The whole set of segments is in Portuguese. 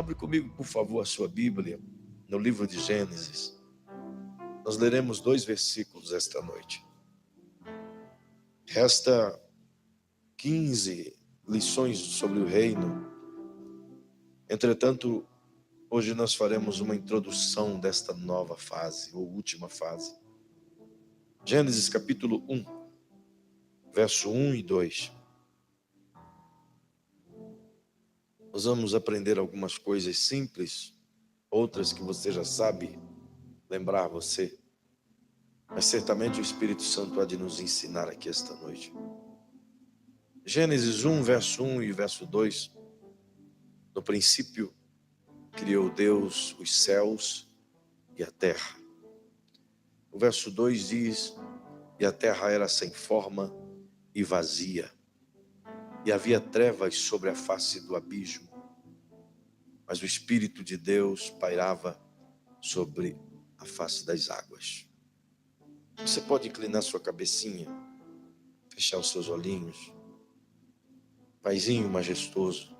Abre comigo, por favor, a sua Bíblia, no livro de Gênesis. Nós leremos 2 versículos esta noite. Resta 15 lições sobre o reino. Entretanto, hoje nós faremos uma introdução desta nova fase, ou última fase. Gênesis capítulo 1, verso 1 e 2. Nós vamos aprender algumas coisas simples, outras que você já sabe lembrar você. Mas certamente o Espírito Santo há de nos ensinar aqui esta noite. Gênesis 1, verso 1 e verso 2. No princípio, criou Deus os céus e a terra. O verso 2 diz: e a terra era sem forma e vazia, e havia trevas sobre a face do abismo, mas o Espírito de Deus pairava sobre a face das águas. Você pode inclinar sua cabecinha, fechar os seus olhinhos. Paizinho majestoso,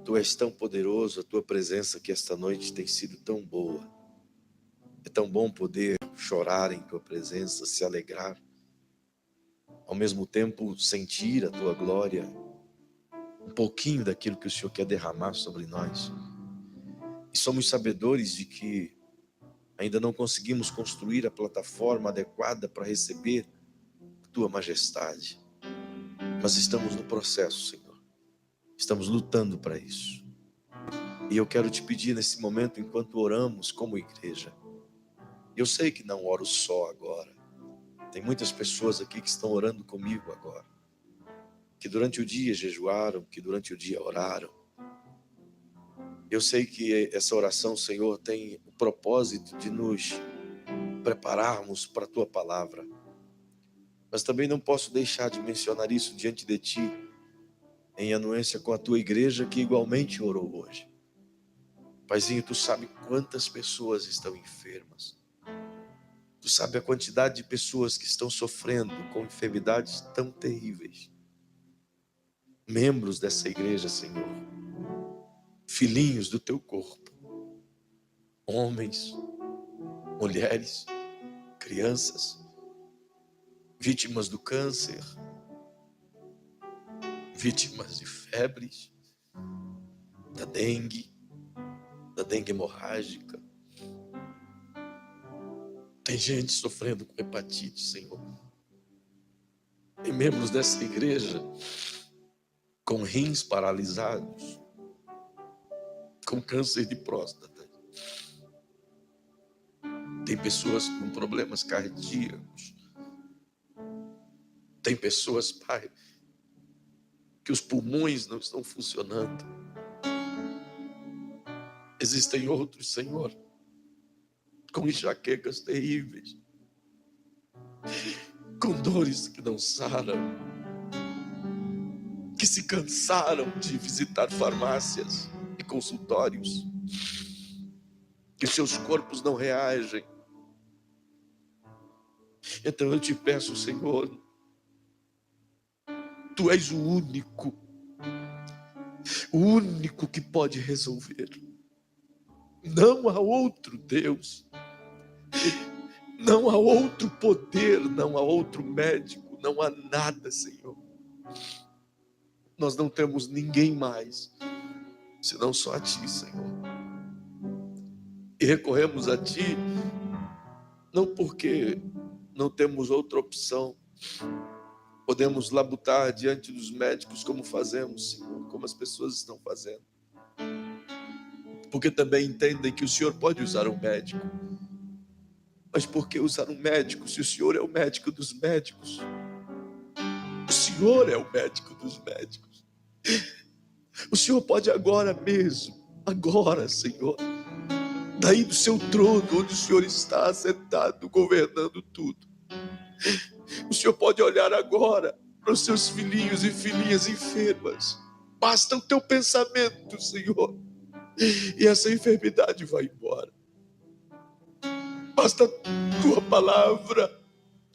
Tu és tão poderoso, a Tua presença que esta noite tem sido tão boa. É tão bom poder chorar em Tua presença, se alegrar, ao mesmo tempo sentir a Tua glória, um pouquinho daquilo que o Senhor quer derramar sobre nós. E somos sabedores de que ainda não conseguimos construir a plataforma adequada para receber a Tua majestade. Mas estamos no processo, Senhor. Estamos lutando para isso. E eu quero te pedir nesse momento, enquanto oramos como igreja. Eu sei que não oro só agora. Tem muitas pessoas aqui que estão orando comigo agora. Que durante o dia jejuaram, que durante o dia oraram. Eu sei que essa oração, Senhor, tem o propósito de nos prepararmos para a Tua palavra. Mas também não posso deixar de mencionar isso diante de Ti, em anuência com a Tua igreja que igualmente orou hoje. Paizinho, Tu sabe quantas pessoas estão enfermas. Tu sabe a quantidade de pessoas que estão sofrendo com enfermidades tão terríveis. Membros dessa igreja, Senhor. Filhinhos do Teu corpo. Homens, mulheres, crianças. Vítimas do câncer. Vítimas de febres. Da dengue hemorrágica. Tem gente sofrendo com hepatite, Senhor. Tem membros dessa igreja com rins paralisados, com câncer de próstata. Tem pessoas com problemas cardíacos. Tem pessoas, Pai, que os pulmões não estão funcionando. Existem outros, Senhor, com enxaquecas terríveis, com dores que não saram, que se cansaram de visitar farmácias e consultórios, que seus corpos não reagem. Então eu te peço, Senhor, Tu és o único que pode resolver. Não há outro Deus, não há outro poder, não há outro médico, não há nada, Senhor. Nós não temos ninguém mais, senão só a Ti, Senhor. E recorremos a Ti, não porque não temos outra opção, podemos labutar diante dos médicos como fazemos, Senhor, como as pessoas estão fazendo. Porque também entendem que o Senhor pode usar um médico. Mas por que usar um médico se o Senhor é o médico dos médicos? O Senhor é o médico dos médicos. O Senhor pode agora mesmo, agora, Senhor, daí do seu trono, onde o Senhor está sentado, governando tudo. O Senhor pode olhar agora para os seus filhinhos e filhinhas enfermas. Basta o teu pensamento, Senhor, e essa enfermidade vai embora. Basta a tua palavra,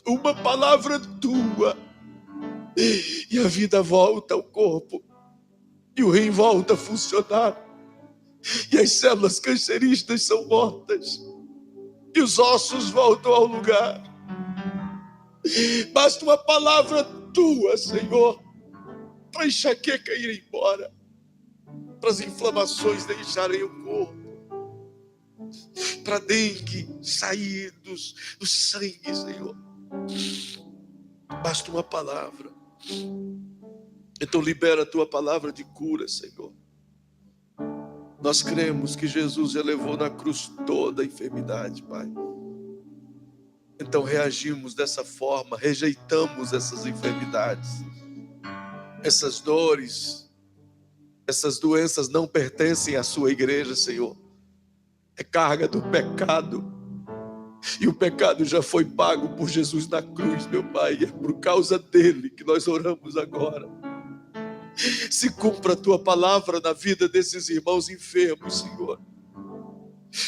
uma palavra tua, e a vida volta ao corpo, e o rim volta a funcionar. e as células cancerígenas são mortas, e os ossos voltam ao lugar. Basta uma palavra tua, Senhor, para a enxaqueca ir embora, para as inflamações deixarem o corpo, para a dengue sair do sangue, Senhor. Basta uma palavra. Então libera a tua palavra de cura, Senhor. Nós cremos que Jesus elevou na cruz toda a enfermidade, Pai. Então reagimos dessa forma, rejeitamos essas enfermidades, essas dores, essas doenças não pertencem à sua igreja, Senhor. É carga do pecado. E o pecado já foi pago por Jesus na cruz, meu Pai. E é por causa dele que nós oramos agora. Se cumpra a tua palavra na vida desses irmãos enfermos, Senhor.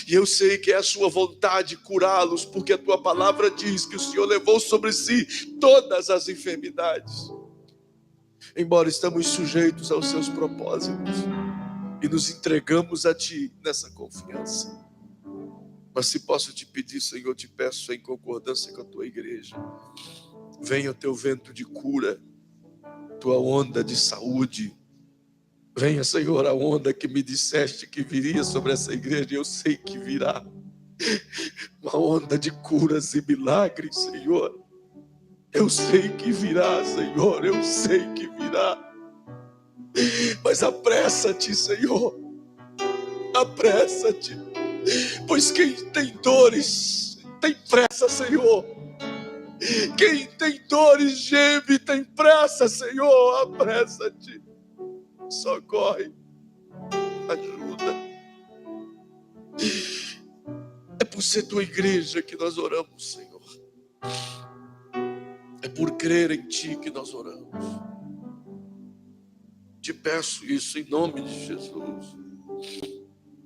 E eu sei que é a sua vontade curá-los, porque a tua palavra diz que o Senhor levou sobre si todas as enfermidades. Embora estamos sujeitos aos seus propósitos e nos entregamos a ti nessa confiança. Mas se posso te pedir, Senhor, te peço em concordância com a tua igreja. Venha o teu vento de cura, tua onda de saúde. Venha, Senhor, a onda que me disseste que viria sobre essa igreja, e eu sei que virá. Uma onda de curas e milagres, Senhor. Eu sei que virá, Senhor, eu sei que virá. Mas apressa-te, Senhor. Apressa-te. Pois quem tem dores, tem pressa, Senhor. Quem tem dores, geme, tem pressa, Senhor. Apressa-te. Socorre. Ajuda. É por ser tua igreja que nós oramos, Senhor. É por crer em ti que nós oramos. Te peço isso em nome de Jesus.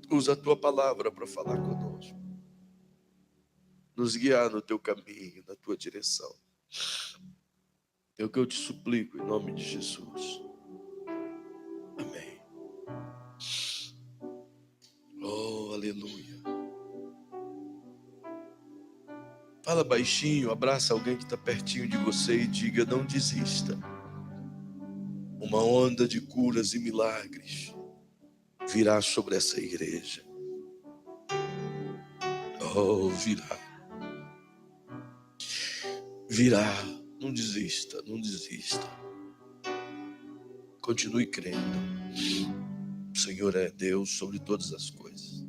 Usa a tua palavra para falar conosco. Nos guiar no teu caminho, na tua direção. É o que eu te suplico em nome de Jesus. Amém. Oh, aleluia. Fala baixinho, abraça alguém que está pertinho de você e diga: não desista. Uma onda de curas e milagres virá sobre essa igreja. Oh, virá. Virá. Não desista, não desista. Continue crendo. O Senhor é Deus sobre todas as coisas.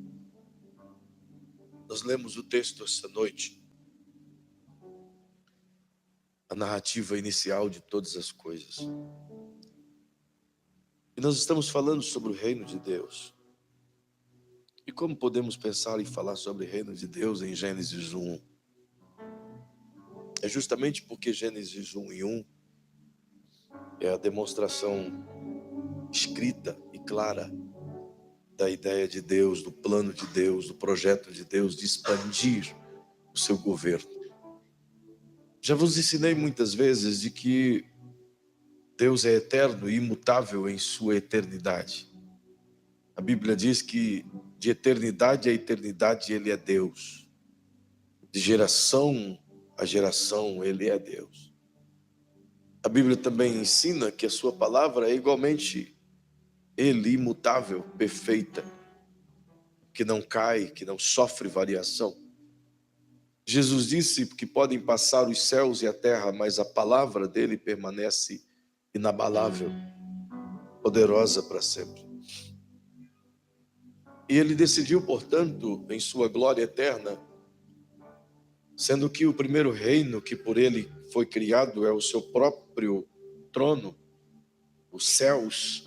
Nós lemos o texto esta noite. A narrativa inicial de todas as coisas. E nós estamos falando sobre o reino de Deus. E como podemos pensar em falar sobre o reino de Deus em Gênesis 1? É justamente porque Gênesis 1 e 1 é a demonstração escrita e clara da ideia de Deus, do plano de Deus, do projeto de Deus de expandir o seu governo. Já vos ensinei muitas vezes de que Deus é eterno e imutável em sua eternidade. A Bíblia diz que de eternidade a eternidade Ele é Deus. De geração a geração Ele é Deus. A Bíblia também ensina que a sua palavra é igualmente Ele, imutável, perfeita, que não cai, que não sofre variação. Jesus disse que podem passar os céus e a terra, mas a palavra dele permanece inabalável, poderosa para sempre. E ele decidiu, portanto, em sua glória eterna, sendo que o primeiro reino que por ele foi criado é o seu próprio trono, os céus,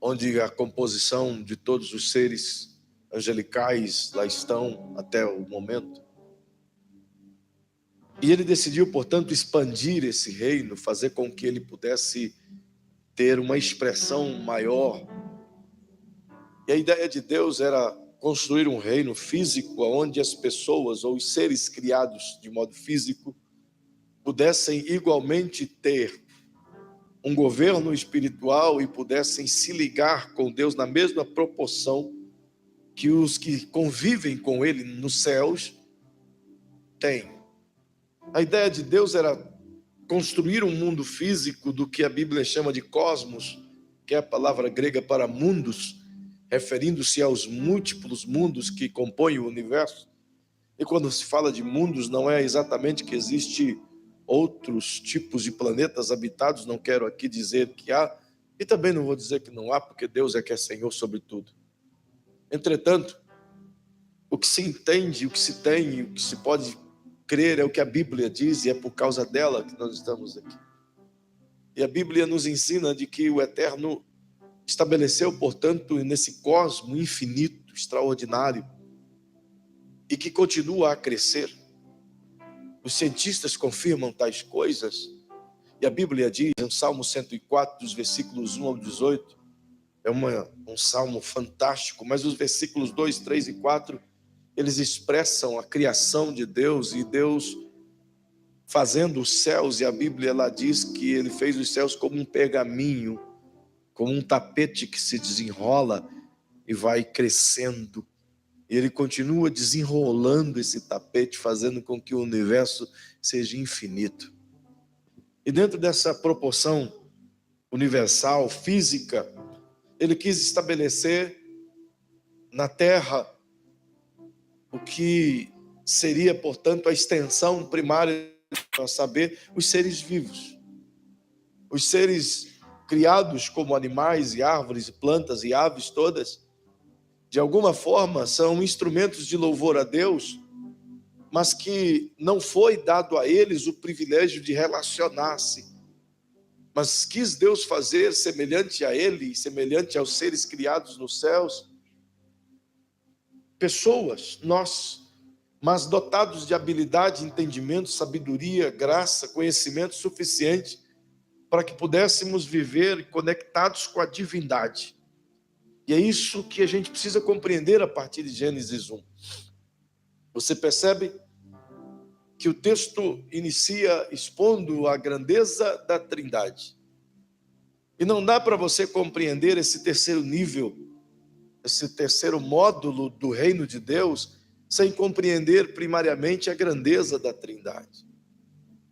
onde a composição de todos os seres angelicais lá estão até o momento. E ele decidiu, portanto, expandir esse reino, fazer com que ele pudesse ter uma expressão maior. E a ideia de Deus era construir um reino físico onde as pessoas ou os seres criados de modo físico pudessem igualmente ter um governo espiritual e pudessem se ligar com Deus na mesma proporção que os que convivem com Ele nos céus têm. A ideia de Deus era construir um mundo físico do que a Bíblia chama de cosmos, que é a palavra grega para mundos, referindo-se aos múltiplos mundos que compõem o universo. E quando se fala de mundos, não é exatamente que existe outros tipos de planetas habitados, não quero aqui dizer que há, e também não vou dizer que não há, porque Deus é que é Senhor sobre tudo. Entretanto, o que se entende, o que se tem, o que se pode crer é o que a Bíblia diz, e é por causa dela que nós estamos aqui. E a Bíblia nos ensina de que o Eterno estabeleceu, portanto, nesse cosmo infinito, extraordinário, e que continua a crescer. Os cientistas confirmam tais coisas, e a Bíblia diz, em Salmo 104, dos versículos 1 ao 18, é um salmo fantástico, mas os versículos 2, 3 e 4, eles expressam a criação de Deus, e Deus fazendo os céus, e a Bíblia lá diz que ele fez os céus como um pergaminho, como um tapete que se desenrola e vai crescendo. E ele continua desenrolando esse tapete, fazendo com que o universo seja infinito. E dentro dessa proporção universal, física, ele quis estabelecer na Terra o que seria, portanto, a extensão primária, a saber, os seres vivos. Os seres criados como animais e árvores, e plantas e aves todas, de alguma forma são instrumentos de louvor a Deus, mas que não foi dado a eles o privilégio de relacionar-se. Mas quis Deus fazer semelhante a Ele, semelhante aos seres criados nos céus, pessoas, nós, mas dotados de habilidade, entendimento, sabedoria, graça, conhecimento suficiente para que pudéssemos viver conectados com a divindade. E é isso que a gente precisa compreender a partir de Gênesis 1. Você percebe que o texto inicia expondo a grandeza da Trindade. E não dá para você compreender esse terceiro nível, esse terceiro módulo do reino de Deus, sem compreender primariamente a grandeza da Trindade.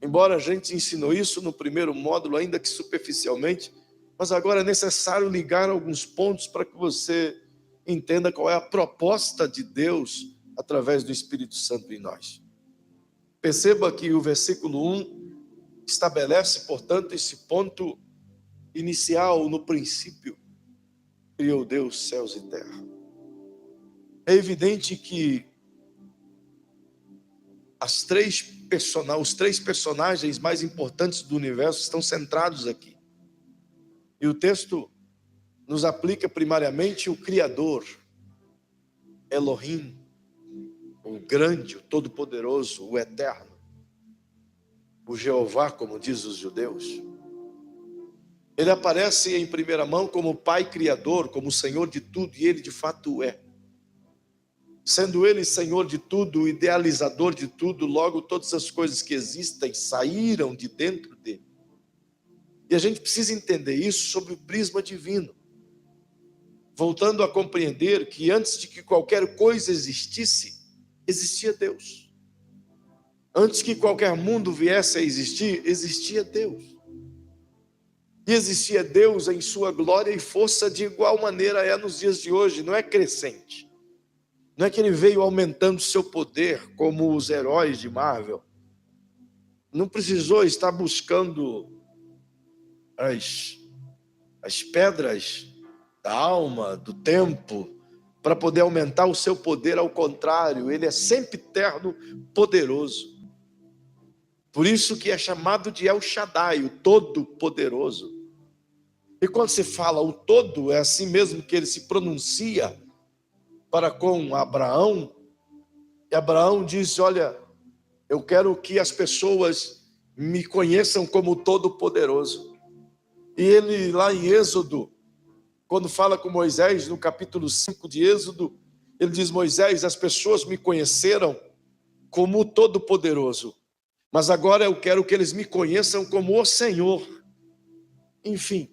Embora a gente ensinou isso no primeiro módulo, ainda que superficialmente, mas agora é necessário ligar alguns pontos para que você entenda qual é a proposta de Deus através do Espírito Santo em nós. Perceba que o versículo 1 estabelece, portanto, esse ponto inicial. No princípio criou Deus céus e terra. É evidente que os três personagens mais importantes do universo estão centrados aqui. E o texto nos aplica primariamente o Criador, Elohim, o grande, o todo-poderoso, o eterno, o Jeová, como diz os judeus. Ele aparece em primeira mão como Pai Criador, como Senhor de tudo, e Ele de fato é. Sendo Ele Senhor de tudo, idealizador de tudo, logo todas as coisas que existem saíram de dentro dEle. E a gente precisa entender isso sob o prisma divino, voltando a compreender que antes de que qualquer coisa existisse, existia Deus. Antes que qualquer mundo viesse a existir, existia Deus. E existia Deus em sua glória e força, de igual maneira é nos dias de hoje, não é crescente. Não é que ele veio aumentando seu poder como os heróis de Marvel. Não precisou estar buscando as pedras da alma, do tempo, para poder aumentar o seu poder. Ao contrário, ele é sempre eterno, poderoso. Por isso que é chamado de El Shaddai, o Todo-Poderoso. E quando se fala o todo, é assim mesmo que ele se pronuncia para com Abraão. E Abraão diz: olha, eu quero que as pessoas me conheçam como Todo-Poderoso. E ele lá em Êxodo, quando fala com Moisés, no capítulo 5 de Êxodo, ele diz: Moisés, as pessoas me conheceram como o Todo-Poderoso, mas agora eu quero que eles me conheçam como o Senhor. Enfim,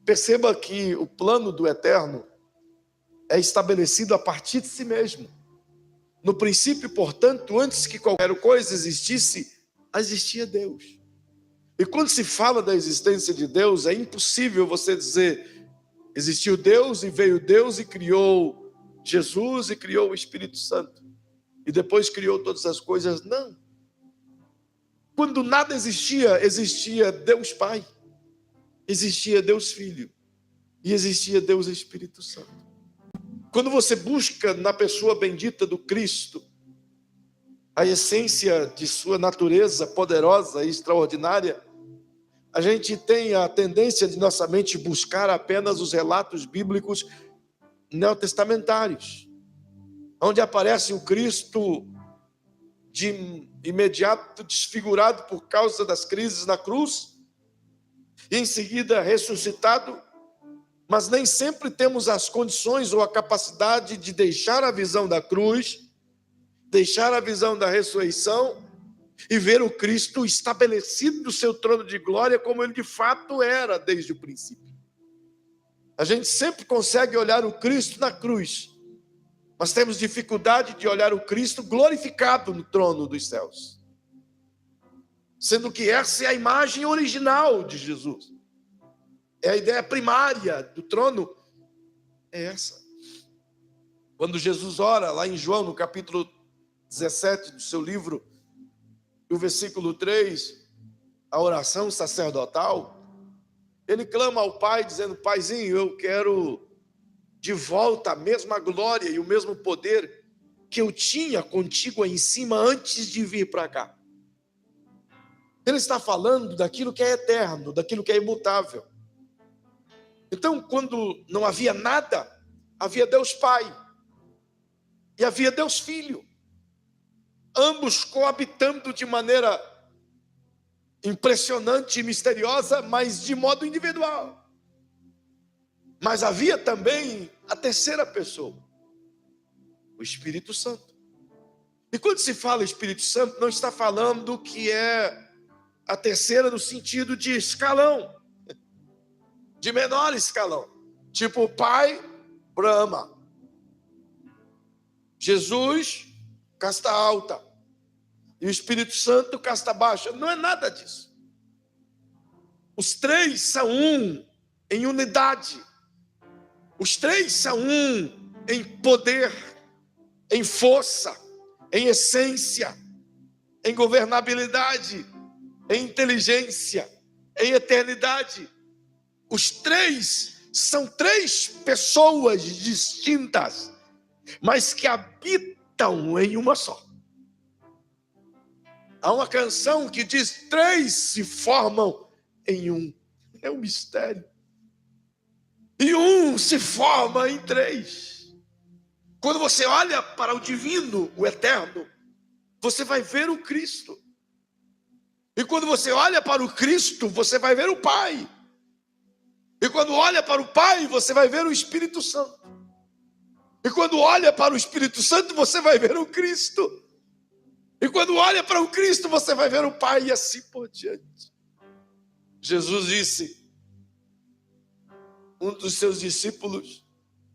perceba que o plano do eterno é estabelecido a partir de si mesmo. No princípio, portanto, antes que qualquer coisa existia Deus. E quando se fala da existência de Deus, é impossível você dizer: existiu Deus e veio Deus e criou Jesus e criou o Espírito Santo. E depois criou todas as coisas. Não. Quando nada existia, existia Deus Pai, existia Deus Filho e existia Deus Espírito Santo. Quando você busca na pessoa bendita do Cristo a essência de sua natureza poderosa e extraordinária, a gente tem a tendência de nossa mente buscar apenas os relatos bíblicos neotestamentários, onde aparece o Cristo de imediato desfigurado por causa das crises na cruz, e em seguida ressuscitado, mas nem sempre temos as condições ou a capacidade de deixar a visão da cruz, deixar a visão da ressurreição e ver o Cristo estabelecido no seu trono de glória como ele de fato era desde o princípio. A gente sempre consegue olhar o Cristo na cruz, mas temos dificuldade de olhar o Cristo glorificado no trono dos céus, sendo que essa é a imagem original de Jesus. É a ideia primária do trono, é essa. Quando Jesus ora lá em João, no capítulo 17 do seu livro, no versículo 3, a oração sacerdotal, ele clama ao Pai dizendo: Paizinho, eu quero de volta a mesma glória e o mesmo poder que eu tinha contigo aí em cima antes de vir para cá. Ele está falando daquilo que é eterno, daquilo que é imutável. Então, quando não havia nada, havia Deus Pai e havia Deus Filho, ambos coabitando de maneira impressionante e misteriosa, mas de modo individual. Mas havia também a terceira pessoa, o Espírito Santo. E quando se fala Espírito Santo, não está falando que é a terceira no sentido de escalão, de menor escalão, tipo Pai, Brahma, Jesus, casta alta, e o Espírito Santo, casta baixa. Não é nada disso. Os três são um em unidade. Os três são um em poder, em força, em essência, em governabilidade, em inteligência, em eternidade. Os três são três pessoas distintas, mas que habitam em uma só. Há uma canção que diz: três se formam em um. É um mistério. E um se forma em três. Quando você olha para o divino, o eterno, você vai ver o Cristo. E quando você olha para o Cristo, você vai ver o Pai. E quando olha para o Pai, você vai ver o Espírito Santo. E quando olha para o Espírito Santo, você vai ver o Cristo. E quando olha para o Cristo, você vai ver o Pai, e assim por diante. Jesus disse, um dos seus discípulos,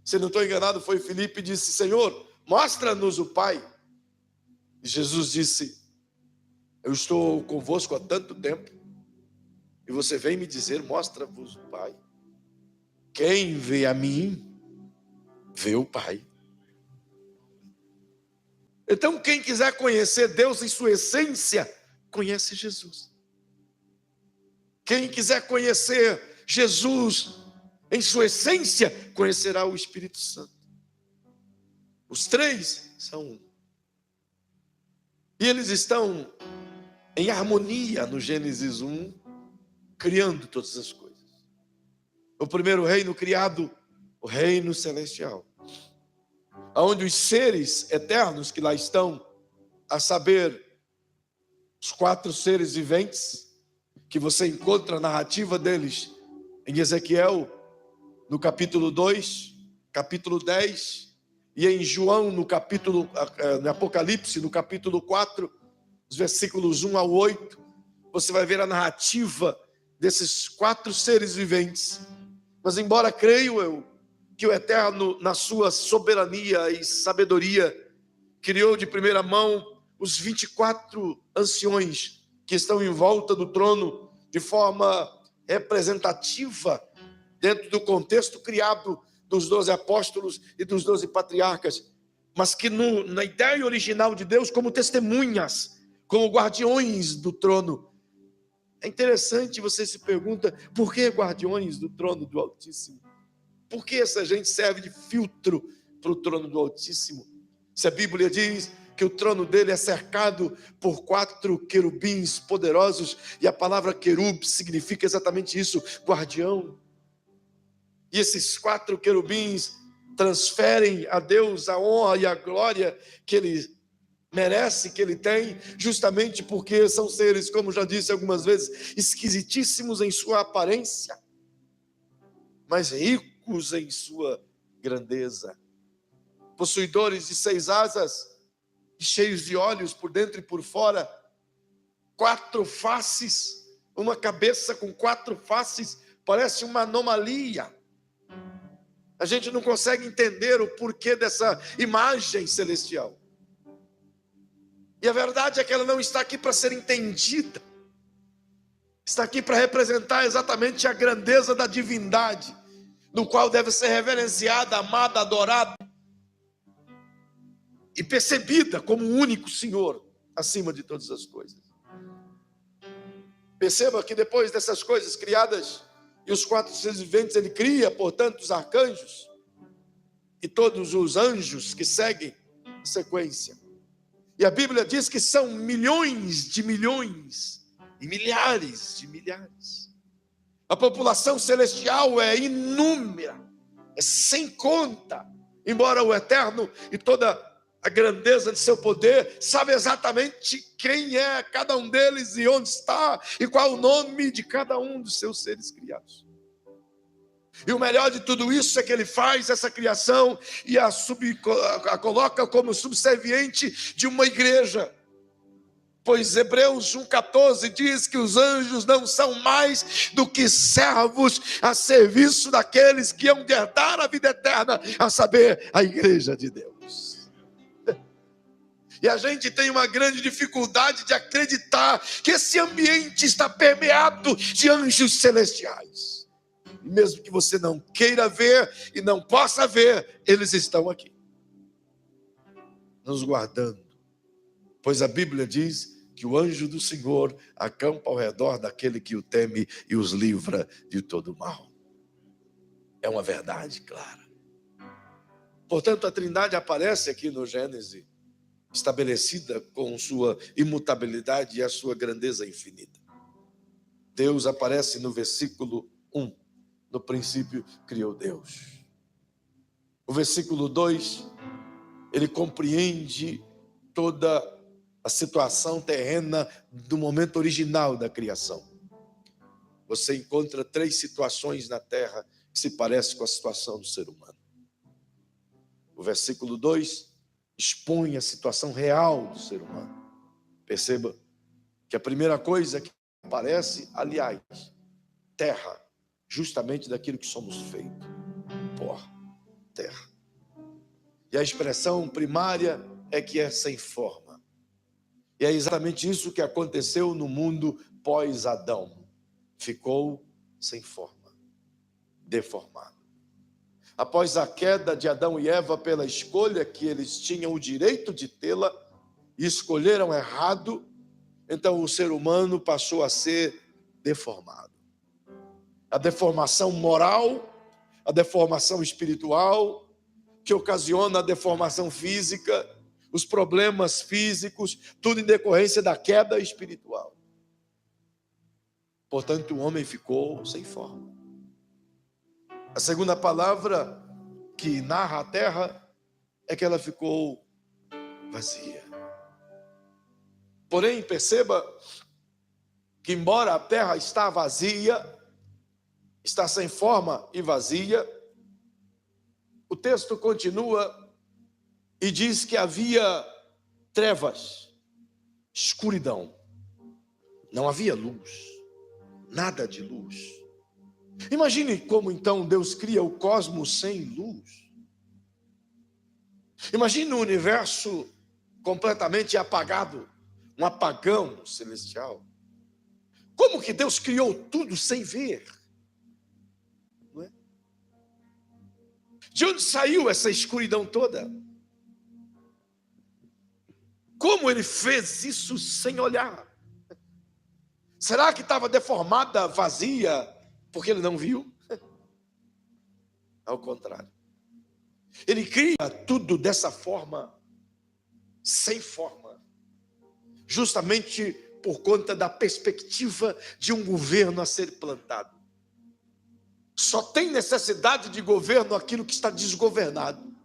se não estou enganado, foi Filipe, disse: Senhor, mostra-nos o Pai. E Jesus disse: eu estou convosco há tanto tempo, e você vem me dizer: mostra-vos o Pai. Quem vê a mim, vê o Pai. Então, quem quiser conhecer Deus em sua essência, conhece Jesus. Quem quiser conhecer Jesus em sua essência, conhecerá o Espírito Santo. Os três são um. E eles estão em harmonia no Gênesis 1, criando todas as coisas. O primeiro reino criado, o reino celestial, onde os seres eternos que lá estão, a saber, os 4 seres viventes, que você encontra a narrativa deles em Ezequiel, no capítulo 2, capítulo 10, e em João, no Apocalipse, no capítulo 4, os versículos 1 ao 8, você vai ver a narrativa desses 4 seres viventes. Mas embora creio eu que o Eterno, na sua soberania e sabedoria, criou de primeira mão os 24 anciões que estão em volta do trono de forma representativa dentro do contexto criado dos 12 apóstolos e dos 12 patriarcas, mas que na ideia original de Deus como testemunhas, como guardiões do trono. É interessante, você se pergunta, por que guardiões do trono do Altíssimo? Por que essa gente serve de filtro para o trono do Altíssimo? Se a Bíblia diz que o trono dele é cercado por 4 querubins poderosos, e a palavra querub significa exatamente isso, guardião. E esses 4 querubins transferem a Deus a honra e a glória que ele merece, que ele tem, justamente porque são seres, como já disse algumas vezes, esquisitíssimos em sua aparência, mas ricos em sua grandeza. Possuidores de 6 asas, cheios de olhos por dentro e por fora, 4 faces, uma cabeça com 4 faces, parece uma anomalia. A gente não consegue entender o porquê dessa imagem celestial. E a verdade é que ela não está aqui para ser entendida. Está aqui para representar exatamente a grandeza da divindade, no qual deve ser reverenciada, amada, adorada e percebida como o único Senhor acima de todas as coisas. Perceba que depois dessas coisas criadas, e os 4 seres viventes, ele cria, portanto, os arcanjos e todos os anjos que seguem a sequência. E a Bíblia diz que são milhões de milhões e milhares de milhares. A população celestial é inúmera, é sem conta, embora o Eterno e toda a grandeza de seu poder sabe exatamente quem é cada um deles e onde está e qual o nome de cada um dos seus seres criados. E o melhor de tudo isso é que ele faz essa criação e a coloca como subserviente de uma igreja. Pois Hebreus 1,14 diz que os anjos não são mais do que servos a serviço daqueles que hão de herdar a vida eterna, a saber, a igreja de Deus. E a gente tem uma grande dificuldade de acreditar que esse ambiente está permeado de anjos celestiais. E mesmo que você não queira ver e não possa ver, eles estão aqui, nos guardando. Pois a Bíblia diz que o anjo do Senhor acampa ao redor daquele que o teme e os livra de todo mal. É uma verdade clara. Portanto, a Trindade aparece aqui no Gênesis, estabelecida com sua imutabilidade e a sua grandeza infinita. Deus aparece no versículo 1. No princípio criou Deus. O versículo 2, ele compreende toda a situação terrena do momento original da criação. Você encontra 3 situações na terra que se parecem com a situação do ser humano. O versículo 2 expõe a situação real do ser humano. Perceba que a primeira coisa que aparece, aliás, terra, justamente daquilo que somos feitos, pó, terra. E a expressão primária é que é sem forma. E é exatamente isso que aconteceu no mundo pós-Adão. Ficou sem forma, deformado. Após a queda de Adão e Eva, pela escolha que eles tinham o direito de tê-la, e escolheram errado, então o ser humano passou a ser deformado. A deformação moral, a deformação espiritual, que ocasiona a deformação física, os problemas físicos, tudo em decorrência da queda espiritual. Portanto, o homem ficou sem forma. A segunda palavra que narra a terra é que ela ficou vazia. Porém, perceba que embora a terra está vazia, está sem forma e vazia, o texto continua e diz que havia trevas, escuridão. Não havia luz, nada de luz. Imagine como então Deus cria o cosmos sem luz. Imagine o universo completamente apagado, um apagão celestial. Como que Deus criou tudo sem ver? Não é? De onde saiu essa escuridão toda? Como ele fez isso sem olhar? Será que estava deformada, vazia, porque ele não viu? Ao contrário. Ele cria tudo dessa forma, sem forma, justamente por conta da perspectiva de um governo a ser plantado. Só tem necessidade de governo aquilo que está desgovernado.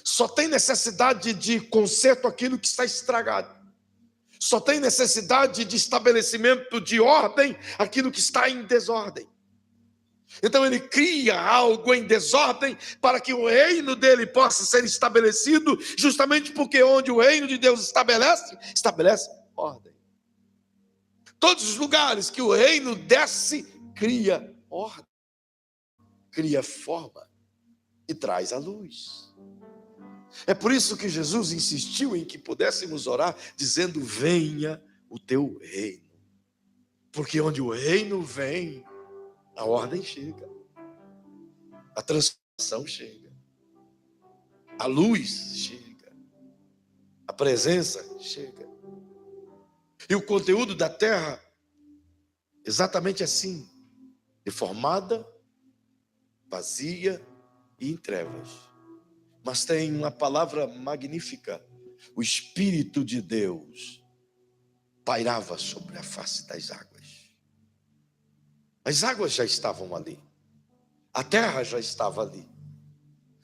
Só tem necessidade de conserto aquilo que está estragado. Só tem necessidade de estabelecimento de ordem aquilo que está em desordem. Então ele cria algo em desordem para que o reino dele possa ser estabelecido, justamente porque onde o reino de Deus estabelece ordem. Todos os lugares que o reino desce, cria ordem, cria forma e traz a luz. É por isso que Jesus insistiu em que pudéssemos orar, dizendo: venha o teu reino. Porque onde o reino vem, a ordem chega, a transformação chega, a luz chega, a presença chega. E o conteúdo da terra, exatamente assim, deformada, vazia e em trevas. Mas tem uma palavra magnífica: o Espírito de Deus pairava sobre a face das águas. As águas já estavam ali, a terra já estava ali,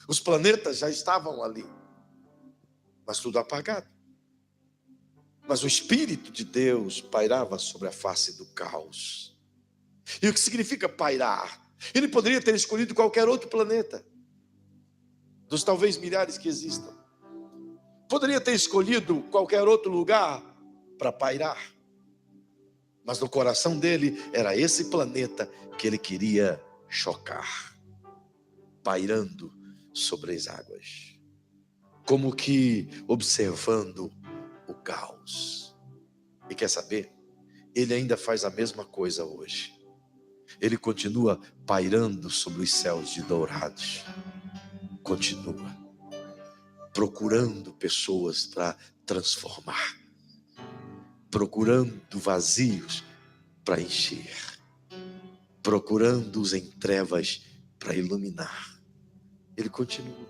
os planetas já estavam ali, mas tudo apagado. Mas o Espírito de Deus pairava sobre a face do caos. E o que significa pairar? Ele poderia ter escolhido qualquer outro planeta, dos talvez milhares que existam. Poderia ter escolhido qualquer outro lugar para pairar. Mas no coração dele era esse planeta que ele queria chocar, pairando sobre as águas, como que observando o caos. E quer saber? Ele ainda faz a mesma coisa hoje. Ele continua pairando sobre os céus de dourados. Continua procurando pessoas para transformar, procurando vazios para encher, procurando-os em trevas para iluminar. Ele continua.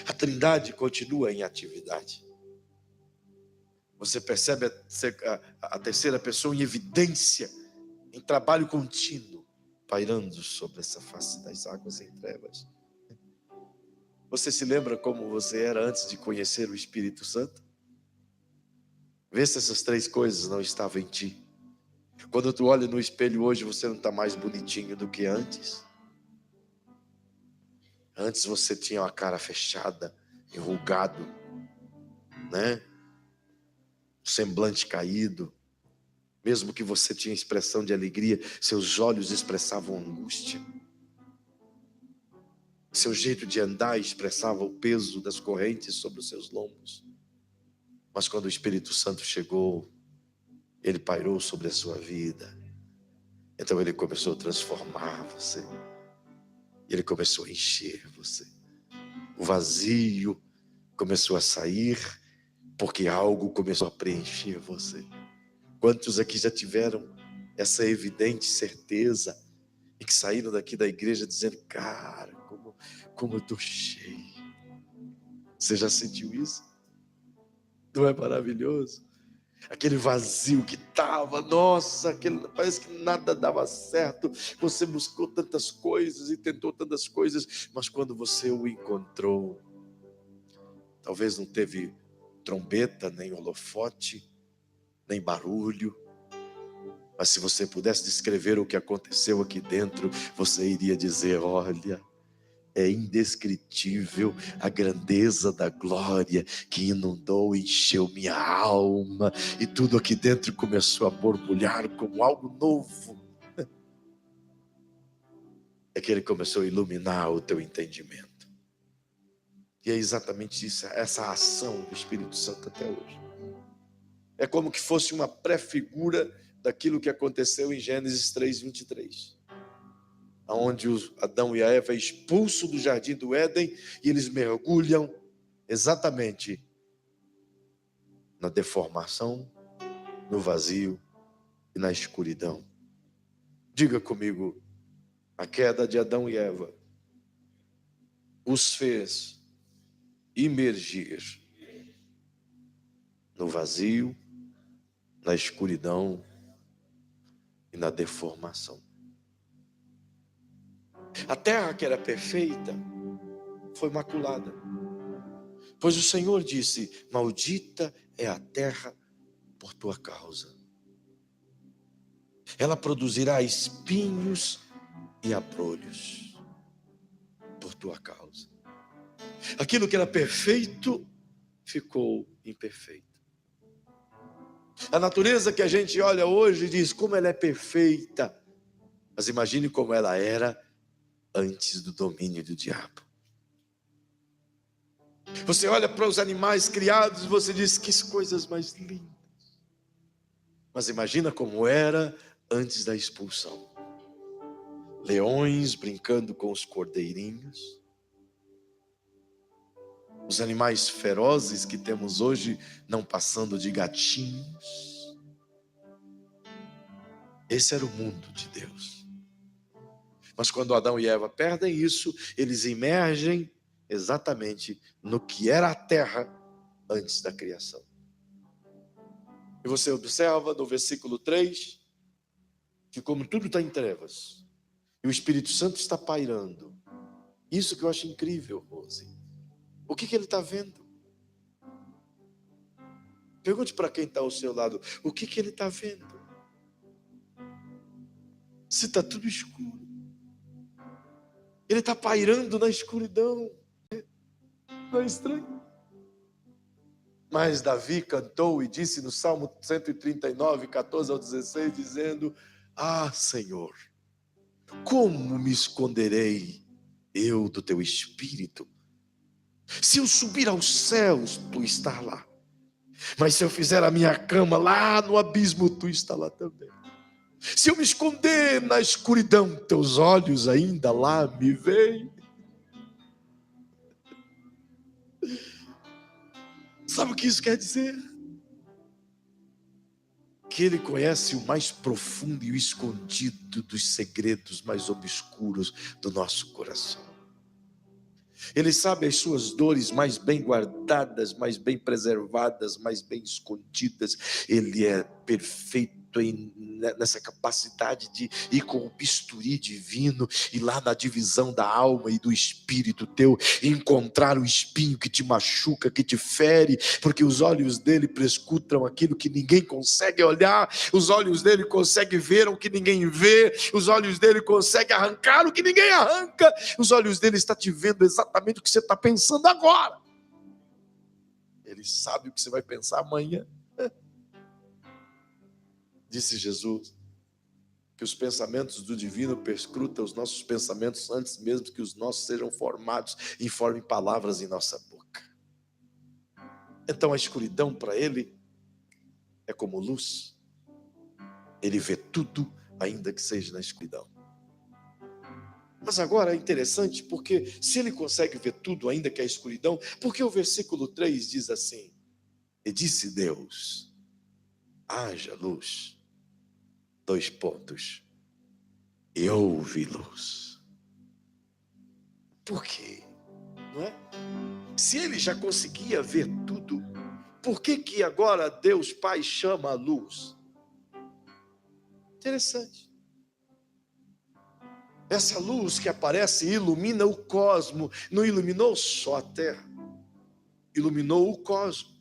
A Trindade continua em atividade. Você percebe a terceira pessoa em evidência, em trabalho contínuo, pairando sobre essa face das águas em trevas. Você se lembra como você era antes de conhecer o Espírito Santo? Vê se essas três coisas não estavam em ti. Quando tu olha no espelho hoje, você não está mais bonitinho do que antes. Antes você tinha uma cara fechada, enrugado, né? Semblante caído. Mesmo que você tinha expressão de alegria, seus olhos expressavam angústia. Seu jeito de andar expressava o peso das correntes sobre os seus lombos. Mas quando o Espírito Santo chegou, ele pairou sobre a sua vida. Então ele começou a transformar você. Ele começou a encher você. O vazio começou a sair, porque algo começou a preencher você. Quantos aqui já tiveram essa evidente certeza e que saíram daqui da igreja dizendo: cara, como eu estou cheio. Você já sentiu isso? Não é maravilhoso? Aquele vazio que estava, nossa, parece que nada dava certo. Você buscou tantas coisas e tentou tantas coisas, mas quando você o encontrou, talvez não teve trombeta, nem holofote, nem barulho, mas se você pudesse descrever o que aconteceu aqui dentro, você iria dizer: olha, É indescritível a grandeza da glória que inundou e encheu minha alma, e tudo aqui dentro começou a borbulhar como algo novo. É que ele começou a iluminar o teu entendimento. E é exatamente isso, essa ação do Espírito Santo até hoje. É como que fosse uma pré-figura daquilo que aconteceu em Gênesis 3:23. Onde Adão e a Eva é expulso do jardim do Éden e eles mergulham exatamente na deformação, no vazio e na escuridão. Diga comigo, a queda de Adão e Eva os fez imergir no vazio, na escuridão e na deformação. A terra que era perfeita foi maculada, pois o Senhor disse: maldita é a terra por tua causa. Ela produzirá espinhos e abrolhos por tua causa. Aquilo que era perfeito ficou imperfeito. A natureza que a gente olha hoje e diz como ela é perfeita, mas imagine como ela era antes do domínio do diabo. Você olha para os animais criados e você diz que coisas mais lindas. Mas imagina como era antes da expulsão. Leões brincando com os cordeirinhos. Os animais ferozes que temos hoje não passando de gatinhos. Esse era o mundo de Deus. Mas quando Adão e Eva perdem isso, eles emergem exatamente no que era a terra antes da criação. E você observa no versículo 3, que como tudo está em trevas, e o Espírito Santo está pairando. Isso que eu acho incrível, Rose. O que ele está vendo? Pergunte para quem está ao seu lado, o que ele está vendo? Se está tudo escuro. Ele está pairando na escuridão. Não é estranho? Mas Davi cantou e disse no Salmo 139, 14 ao 16, dizendo: ah, Senhor, como me esconderei eu do teu espírito? Se eu subir aos céus, tu estás lá. Mas se eu fizer a minha cama lá no abismo, tu estás lá também. Se eu me esconder na escuridão, teus olhos ainda lá me veem. Sabe o que isso quer dizer? Que ele conhece o mais profundo e o escondido dos segredos mais obscuros do nosso coração. Ele sabe as suas dores mais bem guardadas, mais bem preservadas, mais bem escondidas. Ele é perfeito nessa capacidade de ir com o bisturi divino e lá na divisão da alma e do espírito teu encontrar o espinho que te machuca, que te fere, porque os olhos dele prescrutam aquilo que ninguém consegue olhar, os olhos dele conseguem ver o que ninguém vê, os olhos dele conseguem arrancar o que ninguém arranca, os olhos dele estão te vendo exatamente o que você está pensando agora. Ele sabe o que você vai pensar amanhã. Disse Jesus que os pensamentos do divino perscrutam os nossos pensamentos antes mesmo que os nossos sejam formados e formem palavras em nossa boca. Então a escuridão para ele é como luz. Ele vê tudo, ainda que seja na escuridão. Mas agora é interessante, porque se ele consegue ver tudo, ainda que é escuridão, porque o versículo 3 diz assim: e disse Deus, haja luz. E houve luz. Por quê? Não é? Se ele já conseguia ver tudo, por que agora Deus Pai chama a luz? Interessante. Essa luz que aparece e ilumina o cosmo, não iluminou só a terra, iluminou o cosmo.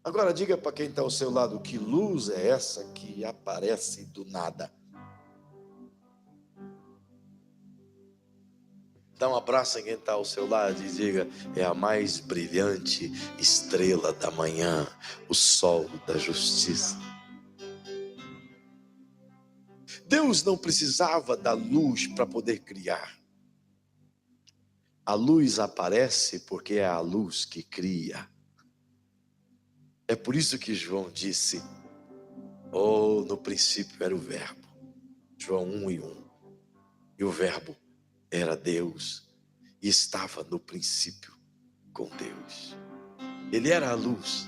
Agora diga para quem está ao seu lado, que luz é essa que aparece do nada? Dá um abraço em quem está ao seu lado e diga: é a mais brilhante estrela da manhã, o sol da justiça. Deus não precisava da luz para poder criar. A luz aparece porque é a luz que cria. É por isso que João disse: oh, no princípio era o verbo. João 1:1. E o verbo era Deus e estava no princípio com Deus. Ele era a luz.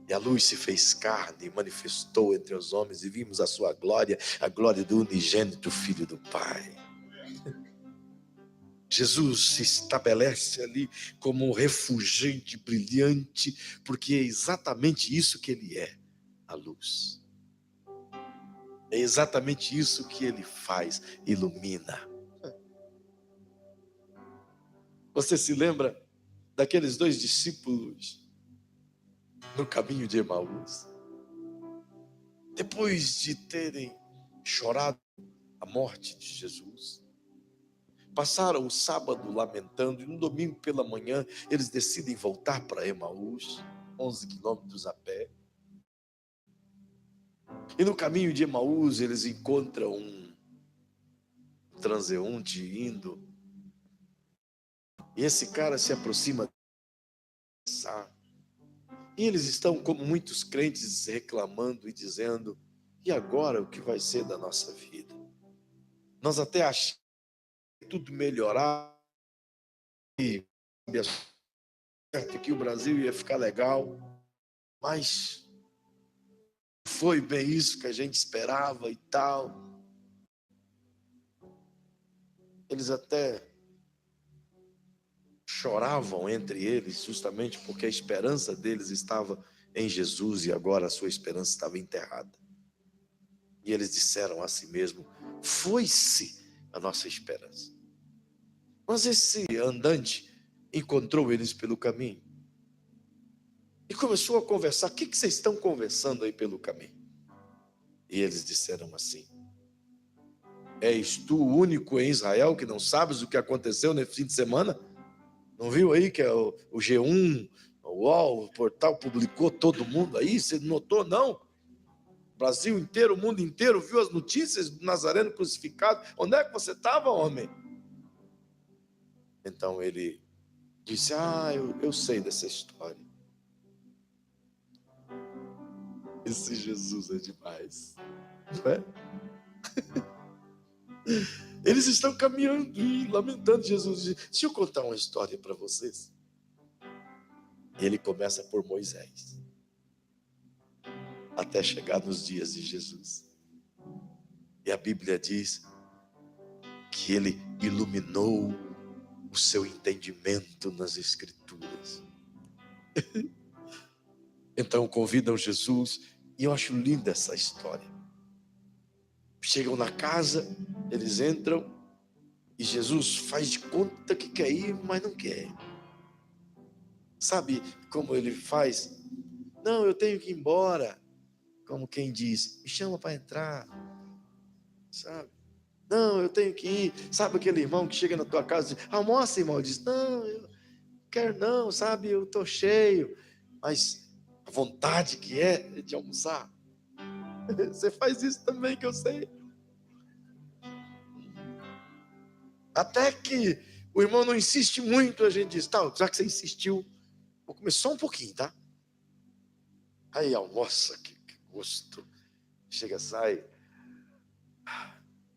E a luz se fez carne e manifestou entre os homens, e vimos a sua glória, a glória do unigênito Filho do Pai. Jesus se estabelece ali como um refulgente brilhante, porque é exatamente isso que ele é, a luz. É exatamente isso que ele faz, ilumina. Você se lembra daqueles 2 discípulos no caminho de Emaús? Depois de terem chorado a morte de Jesus, passaram o sábado lamentando, e no domingo pela manhã eles decidem voltar para Emaús, 11 quilômetros a pé. E no caminho de Emaús eles encontram um transeunte indo, e esse cara se aproxima e eles estão, como muitos crentes, reclamando e dizendo: e agora o que vai ser da nossa vida? Nós até achamos que tudo melhorar e que o Brasil ia ficar legal, mas foi bem isso que a gente esperava e tal. Eles até choravam entre eles, justamente porque a esperança deles estava em Jesus e agora a sua esperança estava enterrada. E eles disseram a si mesmo: foi-se a nossa esperança. Mas esse andante encontrou eles pelo caminho e começou a conversar. O que vocês estão conversando aí pelo caminho? E eles disseram assim: és tu o único em Israel que não sabes o que aconteceu nesse fim de semana? Não viu aí que é o G1, o UOL, o portal publicou todo mundo aí? Você notou, não? O Brasil inteiro, o mundo inteiro viu as notícias do Nazareno crucificado. Onde é que você estava, homem? Então ele disse: eu sei dessa história. Esse Jesus é demais, não é? Eles estão caminhando e lamentando. Jesus diz: deixa eu contar uma história para vocês. E ele começa por Moisés, até chegar nos dias de Jesus. E a Bíblia diz que ele iluminou o seu entendimento nas Escrituras. Então convidam Jesus, e eu acho linda essa história. Chegam na casa, eles entram, e Jesus faz de conta que quer ir, mas não quer. Sabe como ele faz? Não, eu tenho que ir embora. Como quem diz: me chama para entrar. Sabe? Não, eu tenho que ir. Sabe aquele irmão que chega na tua casa e diz: almoça, irmão. Diz: não, eu quero não, sabe? Eu estou cheio. Mas a vontade que é de almoçar. Você faz isso também, que eu sei. Até que o irmão não insiste muito, a gente diz: tá, já que você insistiu, vou comer só um pouquinho, tá? Aí almoça, que gosto. Chega, sai,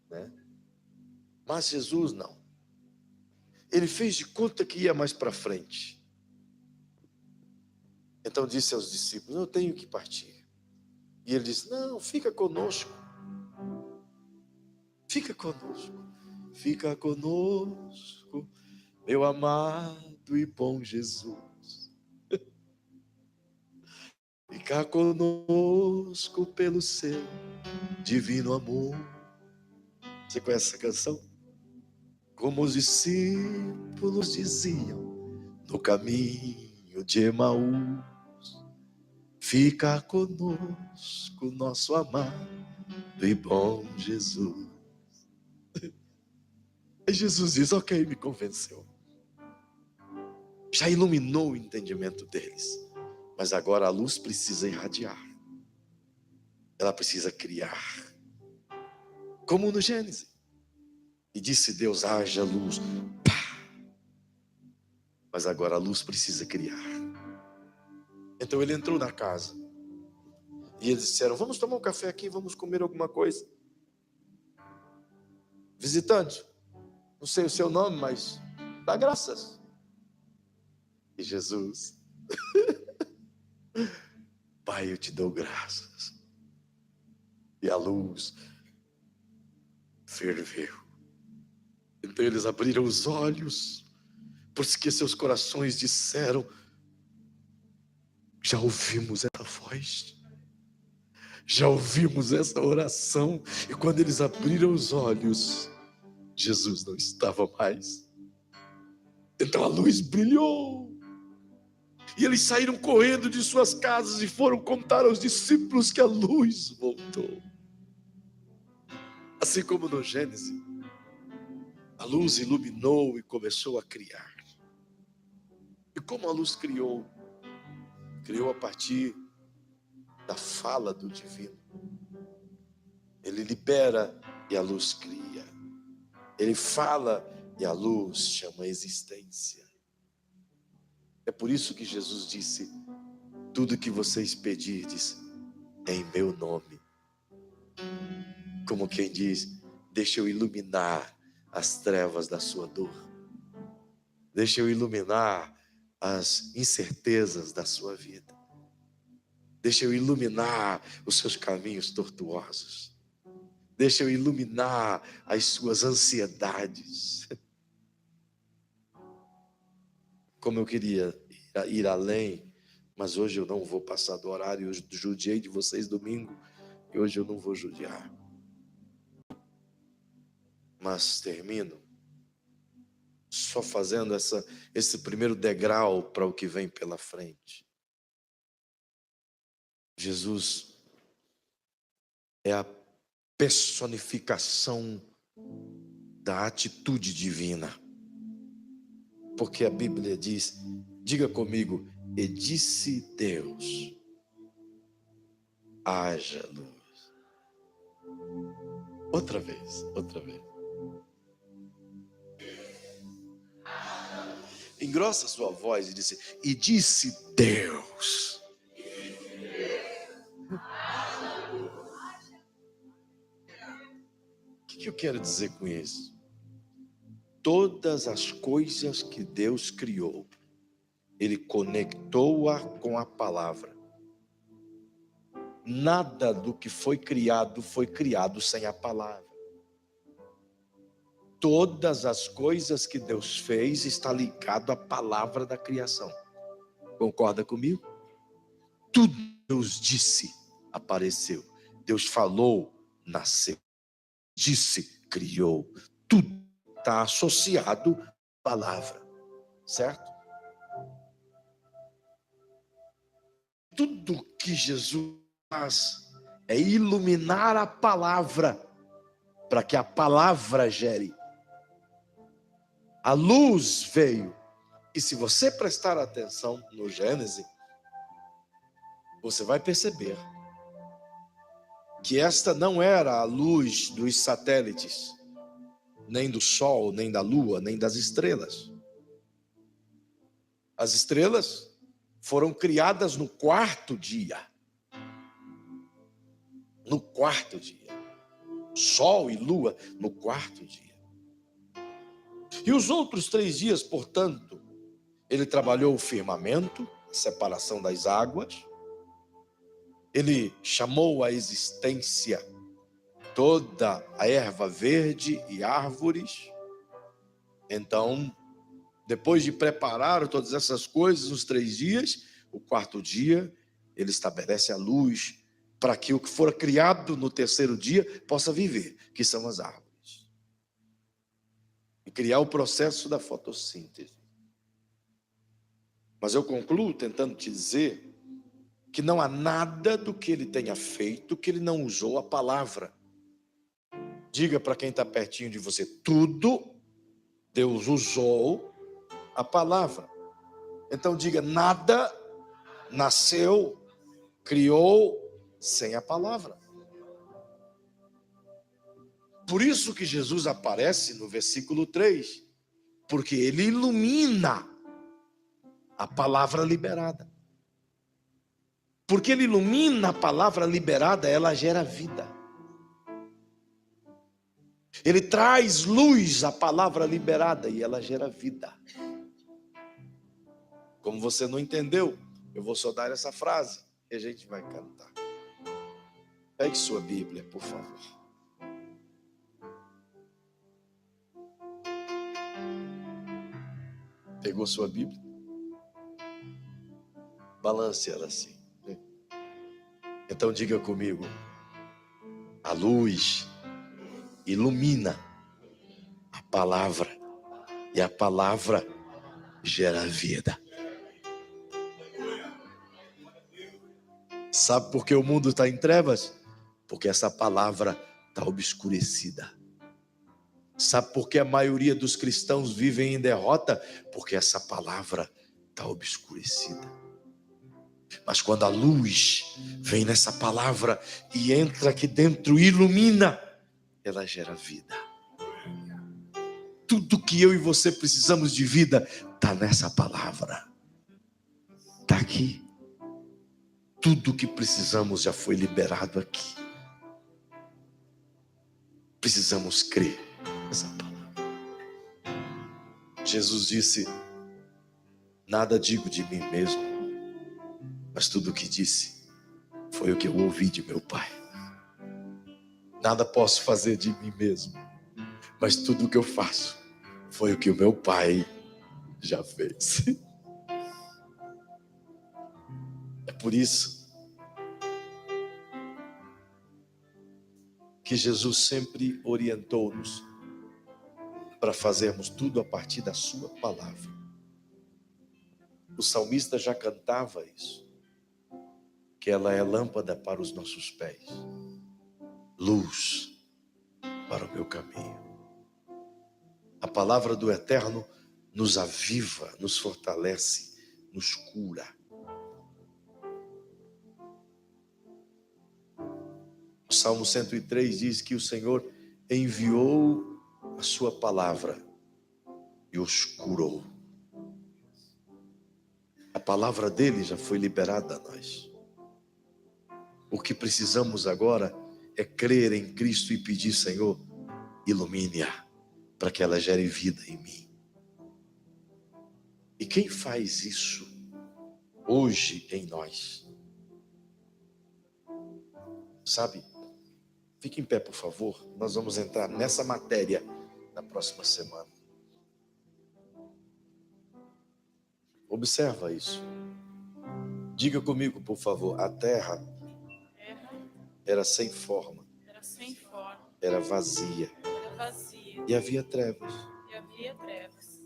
né? Mas Jesus não. Ele fez de conta que ia mais para frente. Então disse aos discípulos: eu tenho que partir. E ele disse: não, fica conosco. Fica conosco. Fica conosco, meu amado e bom Jesus. Fica conosco pelo seu divino amor. Você conhece essa canção? Como os discípulos diziam no caminho de Emaús, fica conosco, nosso amado e bom Jesus. E Jesus diz: ok, me convenceu. Já iluminou o entendimento deles. Mas agora a luz precisa irradiar. Ela precisa criar. Como no Gênesis. E disse Deus: haja luz. Pá! Mas agora a luz precisa criar. Então ele entrou na casa. E eles disseram: vamos tomar um café aqui, vamos comer alguma coisa. Visitante, não sei o seu nome, mas dá graças. E Jesus: Pai, eu te dou graças. E a luz ferveu. Então eles abriram os olhos, porque seus corações disseram: já ouvimos essa voz, já ouvimos essa oração. E quando eles abriram os olhos, Jesus não estava mais. Então a luz brilhou. E eles saíram correndo de suas casas e foram contar aos discípulos que a luz voltou. Assim como no Gênesis, a luz iluminou e começou a criar. E como a luz criou? Criou a partir da fala do divino. Ele libera e a luz cria. Ele fala e a luz chama a existência. É por isso que Jesus disse: tudo que vocês pedirdes em meu nome. Como quem diz: deixa eu iluminar as trevas da sua dor. Deixa eu iluminar as incertezas da sua vida. Deixa eu iluminar os seus caminhos tortuosos. Deixa eu iluminar as suas ansiedades. Como eu queria ir além, mas hoje eu não vou passar do horário. Eu judiei de vocês domingo e hoje eu não vou judiar. Mas termino só fazendo esse primeiro degrau para o que vem pela frente. Jesus é a personificação da atitude divina. Porque a Bíblia diz, diga comigo: e disse Deus, haja luz. Outra vez. Engrossa sua voz e disse: e disse Deus. O que eu quero dizer com isso? Todas as coisas que Deus criou, Ele conectou-a com a palavra. Nada do que foi criado sem a palavra. Todas as coisas que Deus fez está ligado à palavra da criação. Concorda comigo? Tudo Deus disse, apareceu. Deus falou, nasceu. Disse, criou. Tudo está associado à palavra, certo? Tudo que Jesus faz é iluminar a palavra para que a palavra gere. A luz veio. E se você prestar atenção no Gênesis, você vai perceber que esta não era a luz dos satélites, nem do sol, nem da lua, nem das estrelas. As estrelas foram criadas no quarto dia. No quarto dia. Sol e lua no quarto dia. E os outros 3 dias, portanto, ele trabalhou o firmamento, a separação das águas. Ele chamou à existência toda a erva verde e árvores. Então, depois de preparar todas essas coisas nos 3 dias, o quarto dia, ele estabelece a luz para que o que for criado no 3º dia possa viver, que são as árvores. E criar o processo da fotossíntese. Mas eu concluo tentando te dizer que não há nada do que ele tenha feito que ele não usou a palavra. Diga para quem está pertinho de você: tudo Deus usou a palavra. Então diga, nada nasceu, criou sem a palavra. Por isso que Jesus aparece no versículo 3, porque ele ilumina a palavra liberada. Porque ele ilumina a palavra liberada, ela gera vida. Ele traz luz à palavra liberada e ela gera vida. Como você não entendeu, eu vou só dar essa frase e a gente vai cantar. Pegue sua Bíblia, por favor. Pegou sua Bíblia? Balance ela assim. Então diga comigo. A luz ilumina a palavra e a palavra gera vida. Sabe por que o mundo está em trevas? Porque essa palavra está obscurecida. Sabe por que a maioria dos cristãos vivem em derrota? Porque essa palavra está obscurecida. Mas quando a luz vem nessa palavra e entra aqui dentro e ilumina, ela gera vida. Tudo que eu e você precisamos de vida está nessa palavra. Está aqui. Tudo que precisamos já foi liberado aqui. Precisamos crer nessa palavra. Jesus disse, nada digo de mim mesmo, mas tudo o que disse foi o que eu ouvi de meu Pai. Nada posso fazer de mim mesmo, mas tudo o que eu faço foi o que o meu Pai já fez. É por isso que Jesus sempre orientou-nos para fazermos tudo a partir da sua palavra. O salmista já cantava isso, que ela é lâmpada para os nossos pés, luz para o meu caminho. A palavra do Eterno nos aviva, nos fortalece, nos cura. O Salmo 103 diz que o Senhor enviou a sua palavra e os curou. A palavra dele já foi liberada a nós. O que precisamos agora é crer em Cristo e pedir, Senhor, ilumine-a para que ela gere vida em mim. E quem faz isso hoje em nós? Sabe? Fique em pé, por favor. Nós vamos entrar nessa matéria na próxima semana. Observa isso. Diga comigo, por favor. A terra era sem forma. Era vazia. E havia trevas.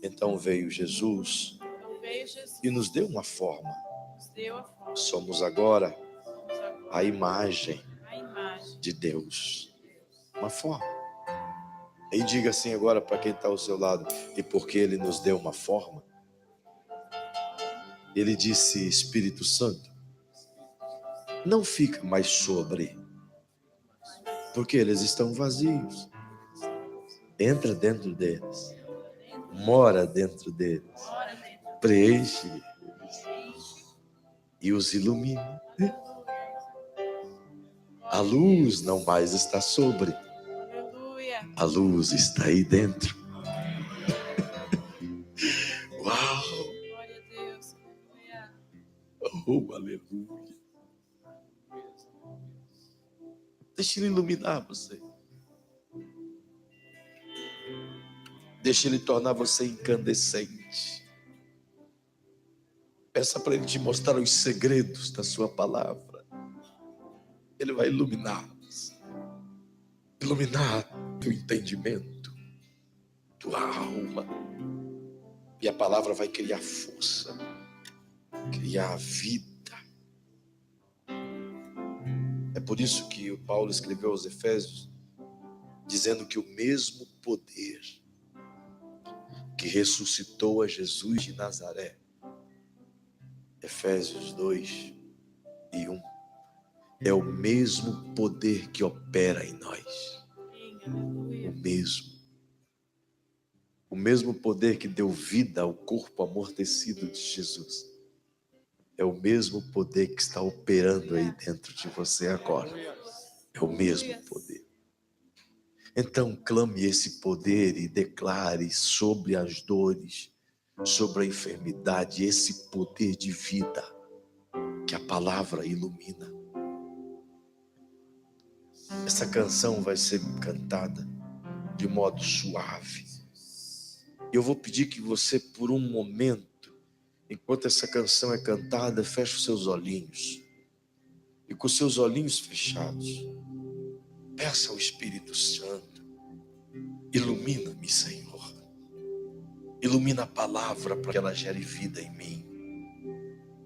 Então veio Jesus e nos deu uma forma. Somos agora a imagem de Deus. Uma forma. E diga assim agora para quem está ao seu lado. E porque Ele nos deu uma forma, Ele disse, Espírito Santo, não fica mais sobre, porque eles estão vazios. Entra dentro deles. Mora dentro deles. Preenche eles. E os ilumina. A luz não mais está sobre. A luz está aí dentro. Uau! Oh, aleluia! Deixa Ele iluminar você. Deixa Ele tornar você incandescente. Peça para Ele te mostrar os segredos da sua palavra. Ele vai iluminar você. Iluminar teu entendimento, tua alma. E a palavra vai criar força, criar vida. É por isso que o Paulo escreveu aos Efésios, dizendo que o mesmo poder que ressuscitou a Jesus de Nazaré. Efésios 2:1. É o mesmo poder que opera em nós. O mesmo poder que deu vida ao corpo amortecido de Jesus. É o mesmo poder que está operando aí dentro de você agora. É o mesmo poder. Então clame esse poder e declare sobre as dores, sobre a enfermidade, esse poder de vida que a palavra ilumina. Essa canção vai ser cantada de modo suave. Eu vou pedir que você, por um momento, enquanto essa canção é cantada, feche os seus olhinhos. E com os seus olhinhos fechados, peça ao Espírito Santo: ilumina-me, Senhor. Ilumina a palavra para que ela gere vida em mim.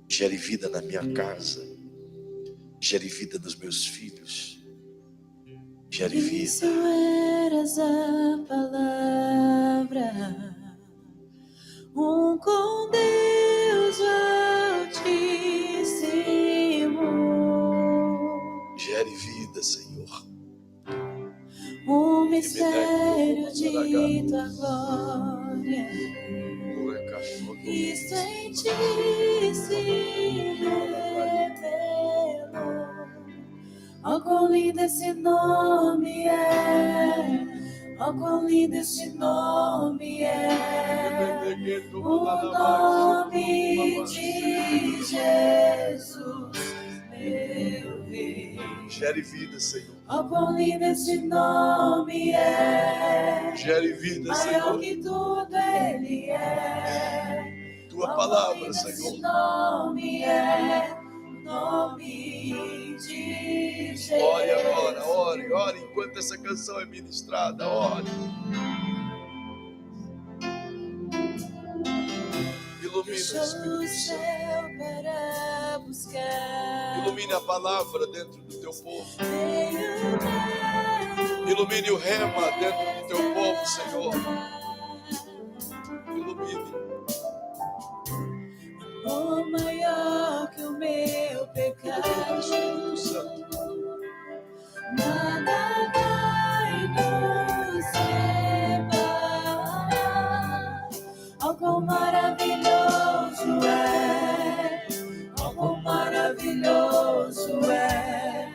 Gere vida na minha casa. Gere vida nos meus filhos. Gere vida. Isso eras a palavra, com Deus Altíssimo. Gere vida, Senhor. O mistério de tua glória, isso em ti se revelou. Oh, quão lindo esse nome é! Oh, quão lindo esse nome é! O nome de Jesus, meu Rei. Gere vida, Senhor. Oh, quão lindo esse nome é! Gere vida, Senhor. Maior que tudo Ele é. Tua palavra, Senhor. Esse nome é nome de Jesus. Ore agora, ore enquanto essa canção é ministrada, ore. Ilumina, Deixou o Espírito Santo. céu para buscar. Ilumine a palavra dentro do teu povo. Veio dar Ilumine o rema dentro do teu povo, Senhor. Ilumine. amor maior que o meu pecado. Espírito Santo. Nada vai nos separar. Oh, quão maravilhoso é! Oh, quão maravilhoso é!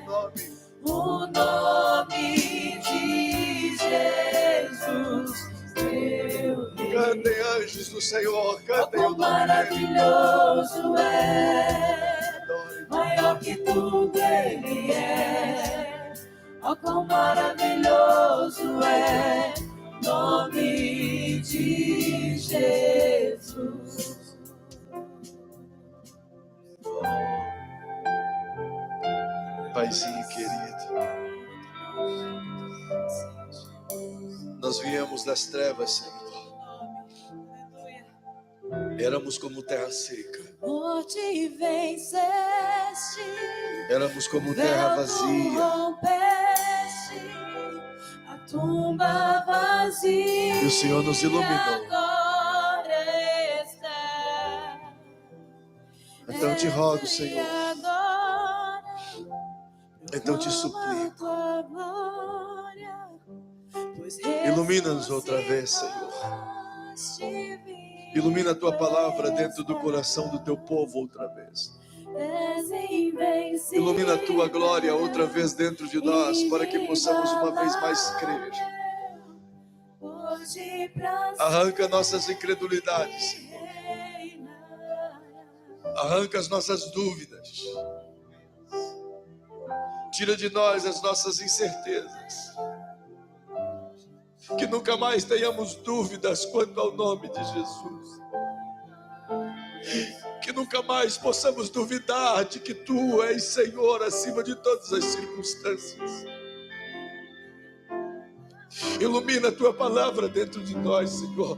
O nome de Jesus, meu Rei. Cantem anjos do Senhor, Oh, cantem o quão nome dele. maravilhoso é! Maior que tudo Ele é. Oh, quão maravilhoso é nome de Jesus. Paizinho querido, nós viemos das trevas, Senhor. Éramos como terra seca. Morte venceste, Éramos como terra vazia. rompeste, a tumba vazia. E o Senhor nos iluminou. Agora está. Então te rogo, Senhor. Agora, Então te suplico. tua glória, pois Ilumina-nos outra vez, Senhor. Ilumina a tua palavra dentro do coração do teu povo outra vez. Ilumina a tua glória outra vez dentro de nós, para que possamos uma vez mais crer. Arranca nossas incredulidades, Senhor. Arranca as nossas dúvidas. Tira de nós as nossas incertezas. Que nunca mais tenhamos dúvidas quanto ao nome de Jesus. Que nunca mais possamos duvidar de que Tu és Senhor acima de todas as circunstâncias. Ilumina a Tua palavra dentro de nós, Senhor.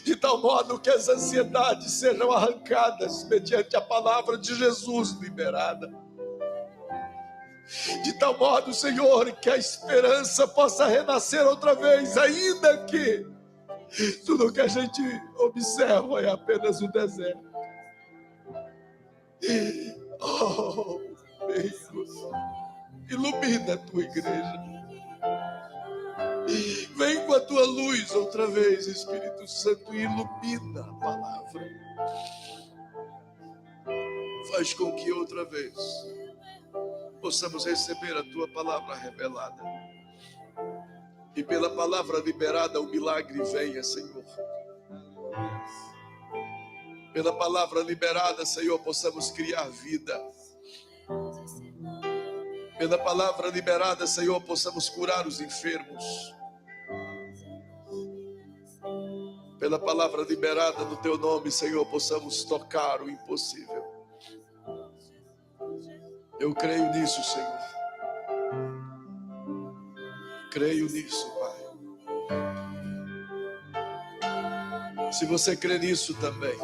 De tal modo que as ansiedades sejam arrancadas mediante a palavra de Jesus liberada. De tal modo, Senhor, que a esperança possa renascer outra vez, ainda que Tudo que a gente observa é apenas o deserto. Oh, Deus, ilumina a tua igreja. Vem com a tua luz outra vez, Espírito Santo, e ilumina a palavra. Faz com que outra vez possamos receber a tua palavra revelada. E pela palavra liberada o milagre venha, Senhor. Pela palavra liberada, Senhor, possamos criar vida. Pela palavra liberada, Senhor, possamos curar os enfermos. Pela palavra liberada no teu nome, Senhor, possamos tocar o impossível. Eu creio nisso, Senhor. Creio nisso, Pai. Se você crê nisso também,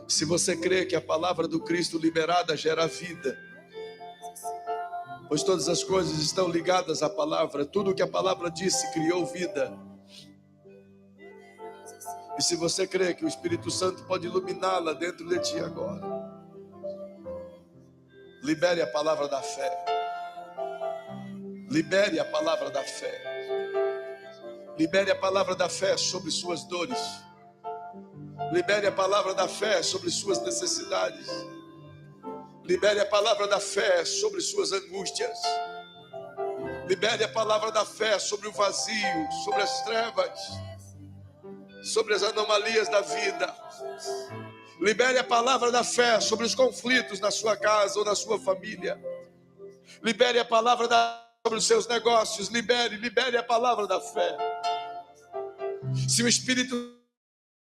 se você crê que a palavra do Cristo liberada gera vida, pois todas as coisas estão ligadas à palavra, tudo o que a palavra disse criou vida. E se você crê que o Espírito Santo pode iluminá-la dentro de ti agora, libere a palavra da fé. Libere a palavra da fé. Libere a palavra da fé sobre suas dores. Libere a palavra da fé sobre suas necessidades. Libere a palavra da fé sobre suas angústias. Libere a palavra da fé sobre o vazio, sobre as trevas, sobre as anomalias da vida. Libere a palavra da fé sobre os conflitos na sua casa ou na sua família. Libere a palavra sobre os seus negócios. Libere a palavra da fé. Se o Espírito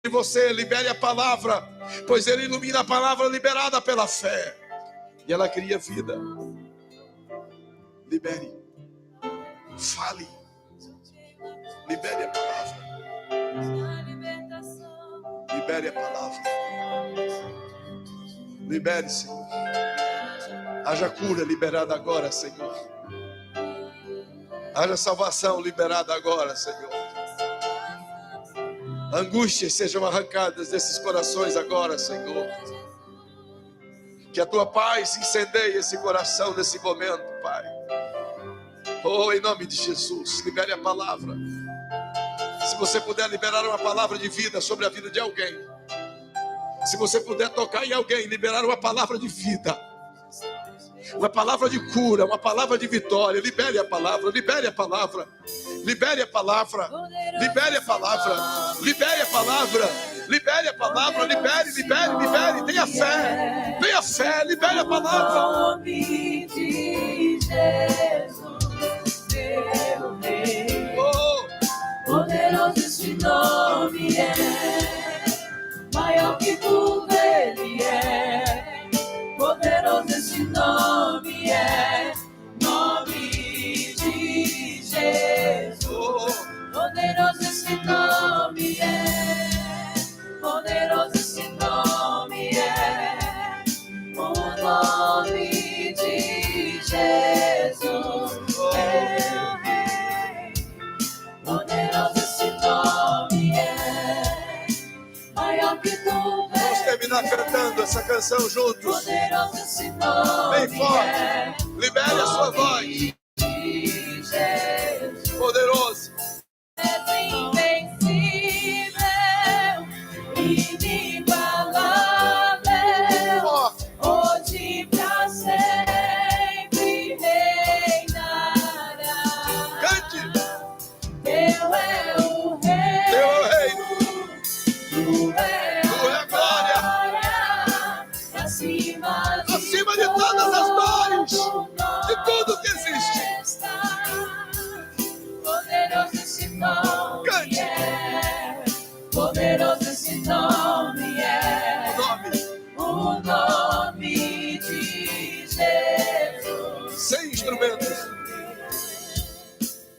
de você, libere a palavra, pois ele ilumina a palavra liberada pela fé. E ela cria vida. Libere. Fale. Libere a palavra. Libere a palavra. Libere, Senhor. Haja cura liberada agora, Senhor. Haja salvação liberada agora, Senhor. Angústias sejam arrancadas desses corações agora, Senhor. Que a tua paz incendeie esse coração nesse momento, Pai. Oh, em nome de Jesus, libere a palavra. Se você puder liberar uma palavra de vida sobre a vida de alguém. Se você puder tocar em alguém, liberar uma palavra de vida. Uma palavra de cura, uma palavra de vitória. Libere a palavra, libere a palavra. Libere a palavra, libere a palavra. Libere a palavra, libere a palavra. Libere. Tenha fé, libere a palavra. Nome de Jesus, meu Rei. Poderoso esse nome é, maior que tudo ele é. Poderoso esse nome é, nome de Jesus. Poderoso esse nome é, poderoso esse nome é, o nome de Jesus. Meu Rei, poderoso esse nome é, maior que tudo. Vamos terminar cantando essa canção juntos. Poderoso esse nome bem forte. Libere a sua voz. Jesus. Poderoso. Invencível, inigualável, hoje pra sempre reinará. Cante. Teu é o rei, Teu é o rei. tu é a glória. Acima de todas as dores, de tudo que existe. Poderoso esse nome Cante. é, poderoso esse nome é, o nome de Jesus. Sem instrumentos.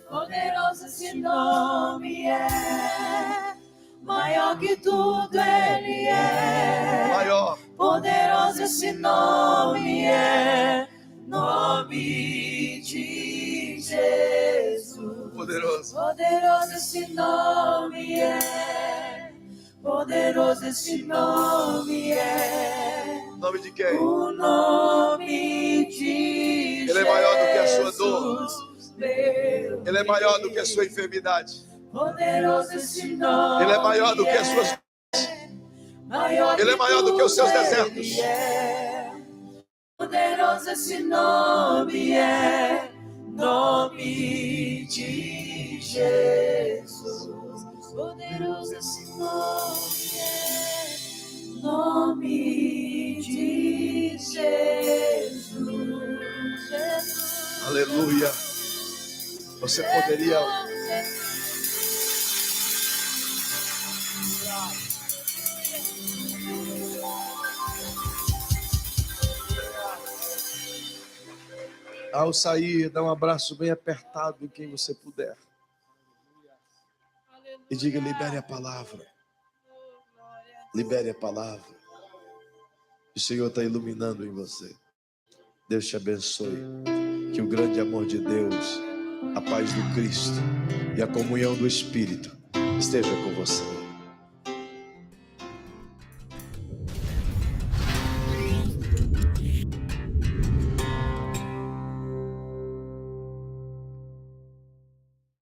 Poderoso esse nome é, maior que tudo ele é. Maior. Poderoso esse nome é, nome de Jesus. poderoso. Poderoso esse nome é. Poderoso esse nome é. O nome de quem? O nome de Ele é maior do que a sua dor. Jesus, meu Ele é maior do que a sua enfermidade. Poderoso esse nome. Ele é maior do que as suas. Ele é maior do que os seus desertos. Poderoso esse nome é. Nome de Jesus. Poderoso esse nome é. Nome de Jesus. Jesus. Aleluia. Você poderia. Ao sair, dá um abraço bem apertado em quem você puder. E diga: libere a palavra. Libere a palavra. O Senhor está iluminando em você. Deus te abençoe. Que o grande amor de Deus, a paz do Cristo e a comunhão do Espírito esteja com você.